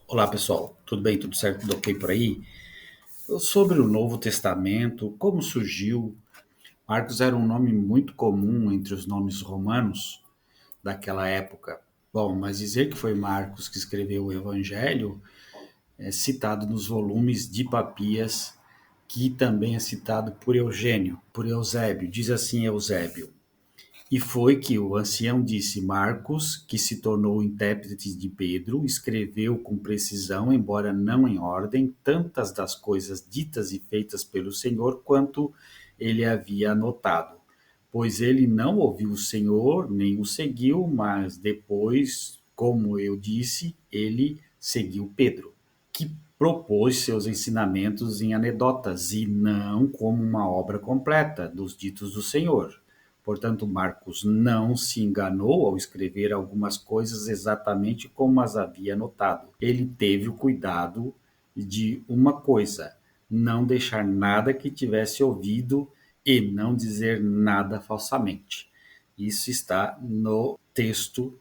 Olá pessoal, tudo bem? Tudo certo? Tudo ok por aí? Sobre o Novo Testamento, como surgiu? Marcos era um nome muito comum entre os nomes romanos daquela época. Bom, mas dizer que foi Marcos que escreveu o Evangelho é citado nos volumes de Papias, que também é citado por Eugênio, por Eusébio. Diz assim Eusébio: e foi que o ancião disse: Marcos, que se tornou intérprete de Pedro, escreveu com precisão, embora não em ordem, tantas das coisas ditas e feitas pelo Senhor quanto ele havia anotado. Pois ele não ouviu o Senhor, nem o seguiu, mas depois, como eu disse, ele seguiu Pedro, que propôs seus ensinamentos em anedotas e não como uma obra completa dos ditos do Senhor. Portanto, Marcos não se enganou ao escrever algumas coisas exatamente como as havia anotado. Ele teve o cuidado de uma coisa: não deixar nada que tivesse ouvido e não dizer nada falsamente. Isso está no texto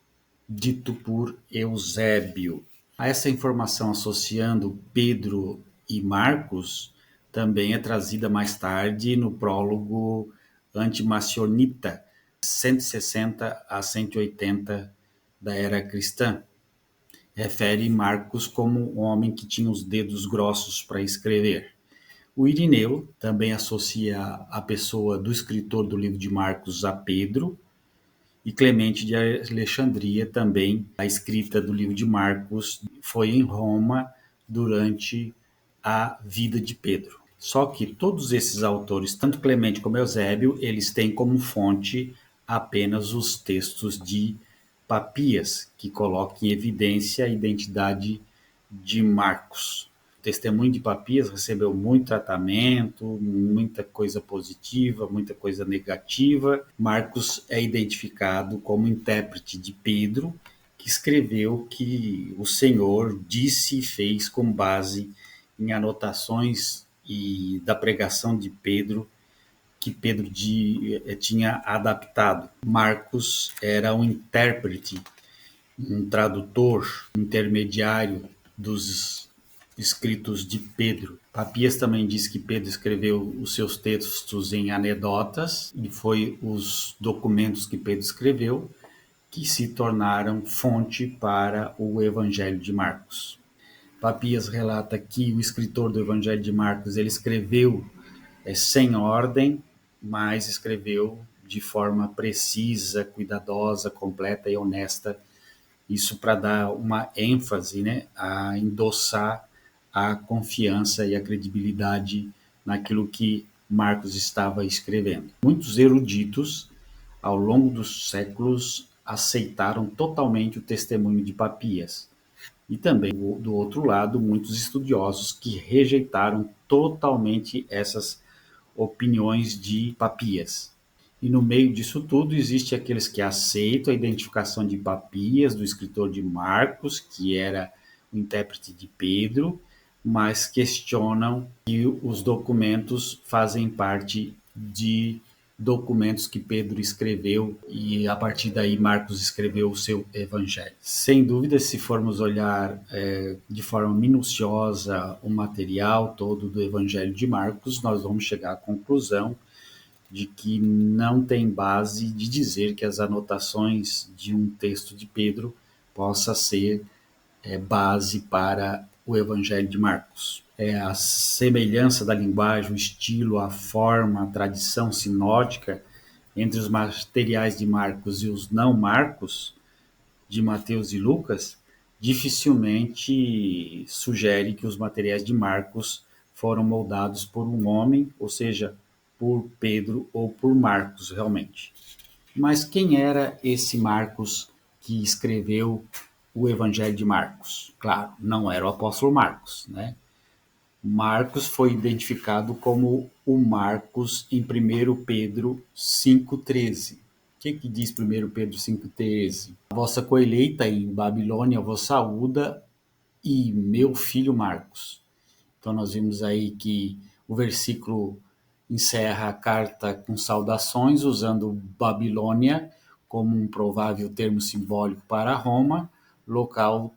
dito por Eusébio. A essa informação associando Pedro e Marcos também é trazida mais tarde no prólogo antimacionita 160 a 180 da era cristã. Refere Marcos como um homem que tinha os dedos grossos para escrever. O Irineu também associa a pessoa do escritor do livro de Marcos a Pedro, e Clemente de Alexandria também, a escrita do livro de Marcos foi em Roma durante a vida de Pedro. Só que todos esses autores, tanto Clemente como Eusébio, eles têm como fonte apenas os textos de Papias, que colocam em evidência a identidade de Marcos. O testemunho de Papias recebeu muito tratamento, muita coisa positiva, muita coisa negativa. Marcos é identificado como intérprete de Pedro, que escreveu que o Senhor disse e fez com base em anotações e da pregação de Pedro que tinha adaptado. Marcos era um intérprete, um tradutor, um intermediário dos escritos de Pedro. Papias também diz que Pedro escreveu os seus textos em anedotas e foi os documentos que Pedro escreveu que se tornaram fonte para o Evangelho de Marcos. Papias relata que o escritor do Evangelho de Marcos ele escreveu sem ordem, mas escreveu de forma precisa, cuidadosa, completa e honesta. Isso para dar uma ênfase, né, a endossar a confiança e a credibilidade naquilo que Marcos estava escrevendo. Muitos eruditos, ao longo dos séculos, aceitaram totalmente o testemunho de Papias. E também, do outro lado, muitos estudiosos que rejeitaram totalmente essas opiniões de Papias. E no meio disso tudo, existe aqueles que aceitam a identificação de Papias, do escritor de Marcos, que era o intérprete de Pedro, mas questionam que os documentos fazem parte de documentos que Pedro escreveu e a partir daí Marcos escreveu o seu evangelho. Sem dúvida, se formos olhar de forma minuciosa o material todo do evangelho de Marcos, nós vamos chegar à conclusão de que não tem base de dizer que as anotações de um texto de Pedro possa ser base para o Evangelho de Marcos. A semelhança da linguagem, o estilo, a forma, a tradição sinótica entre os materiais de Marcos e os não Marcos, de Mateus e Lucas, dificilmente sugere que os materiais de Marcos foram moldados por um homem, ou seja, por Pedro ou por Marcos, realmente. Mas quem era esse Marcos que escreveu o Evangelho de Marcos? Claro, não era o apóstolo Marcos, né? Marcos foi identificado como o Marcos em 1 Pedro 5,13. O que diz 1 Pedro 5,13? A vossa colheita em Babilônia vos saúda e meu filho Marcos. Então nós vimos aí que o versículo encerra a carta com saudações, usando Babilônia como um provável termo simbólico para Roma, local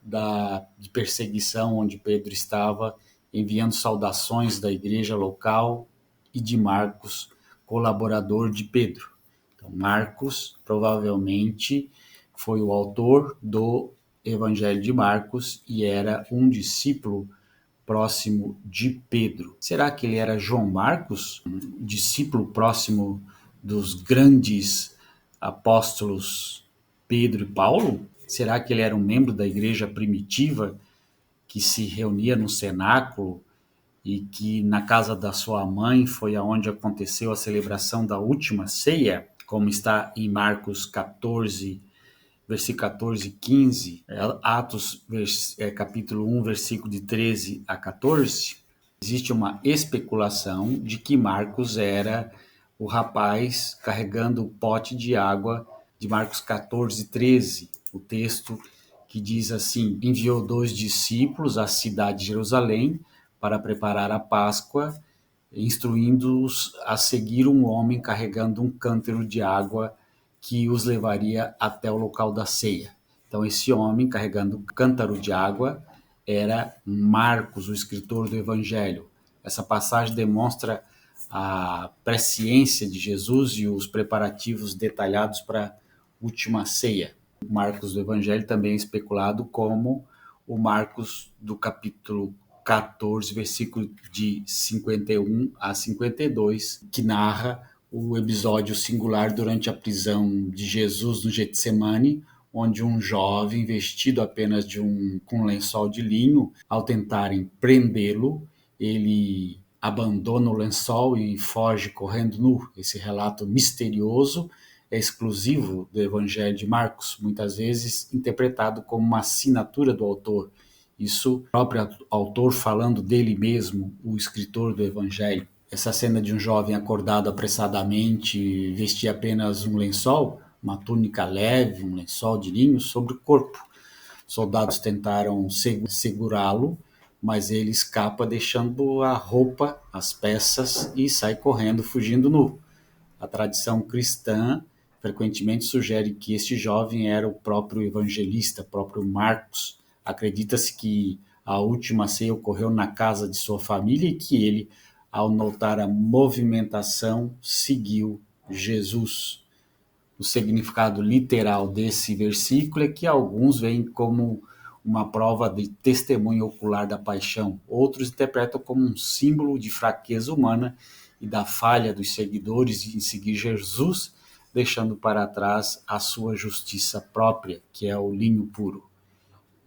de perseguição onde Pedro estava, enviando saudações da igreja local e de Marcos, colaborador de Pedro. Então, Marcos provavelmente foi o autor do Evangelho de Marcos e era um discípulo próximo de Pedro. Será que ele era João Marcos, um discípulo próximo dos grandes apóstolos Pedro e Paulo? Será que ele era um membro da igreja primitiva que se reunia no cenáculo e que na casa da sua mãe foi aonde aconteceu a celebração da última ceia, como está em Marcos 14, versículo 14 e 15, Atos capítulo 1, versículo de 13 a 14, existe uma especulação de que Marcos era o rapaz carregando o pote de água de Marcos 14, 13, o texto que diz assim: enviou 2 discípulos à cidade de Jerusalém para preparar a Páscoa, instruindo-os a seguir um homem carregando um cântaro de água que os levaria até o local da ceia. Então, esse homem carregando um cântaro de água era Marcos, o escritor do Evangelho. Essa passagem demonstra a presciência de Jesus e os preparativos detalhados para a última ceia. Marcos do Evangelho também é especulado como o Marcos do capítulo 14, versículo de 51 a 52, que narra o episódio singular durante a prisão de Jesus no Getsemane, onde um jovem vestido apenas com um lençol de linho, ao tentarem prendê-lo, ele abandona o lençol e foge correndo nu. Esse relato misterioso é exclusivo do Evangelho de Marcos, muitas vezes interpretado como uma assinatura do autor. Isso, o próprio autor falando dele mesmo, o escritor do Evangelho. Essa cena de um jovem acordado apressadamente, vestia apenas um lençol, uma túnica leve, um lençol de linho sobre o corpo. Soldados tentaram segurá-lo, mas ele escapa deixando a roupa, as peças e sai correndo, fugindo nu. A tradição cristã frequentemente sugere que este jovem era o próprio evangelista, próprio Marcos. Acredita-se que a última ceia ocorreu na casa de sua família e que ele, ao notar a movimentação, seguiu Jesus. O significado literal desse versículo é que alguns veem como uma prova de testemunho ocular da paixão, outros interpretam como um símbolo de fraqueza humana e da falha dos seguidores em seguir Jesus, deixando para trás a sua justiça própria, que é o linho puro.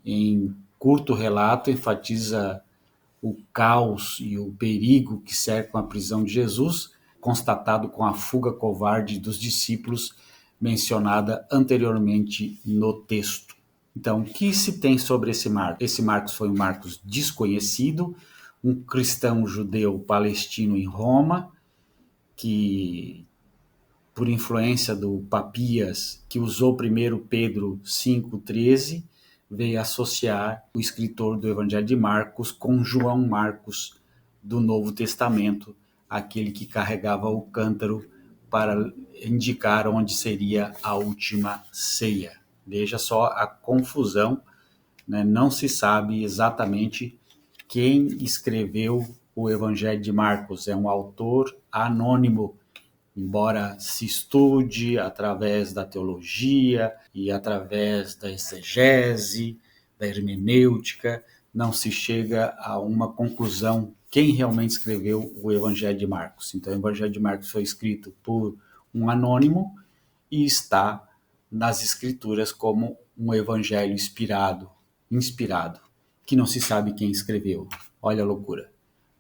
Em curto relato, enfatiza o caos e o perigo que cercam a prisão de Jesus, constatado com a fuga covarde dos discípulos mencionada anteriormente no texto. Então, o que se tem sobre esse Marcos? Esse Marcos foi um Marcos desconhecido, um cristão judeu palestino em Roma, que, por influência do Papias, que usou primeiro Pedro 5,13, veio associar o escritor do Evangelho de Marcos com João Marcos do Novo Testamento, aquele que carregava o cântaro para indicar onde seria a última ceia. Veja só a confusão, né? Não se sabe exatamente quem escreveu o Evangelho de Marcos. É um autor anônimo, embora se estude através da teologia e através da exegese, da hermenêutica, não se chega a uma conclusão quem realmente escreveu o Evangelho de Marcos. Então, o Evangelho de Marcos foi escrito por um anônimo e está nas Escrituras como um evangelho inspirado, que não se sabe quem escreveu. Olha a loucura.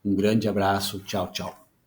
Um grande abraço, tchau, tchau.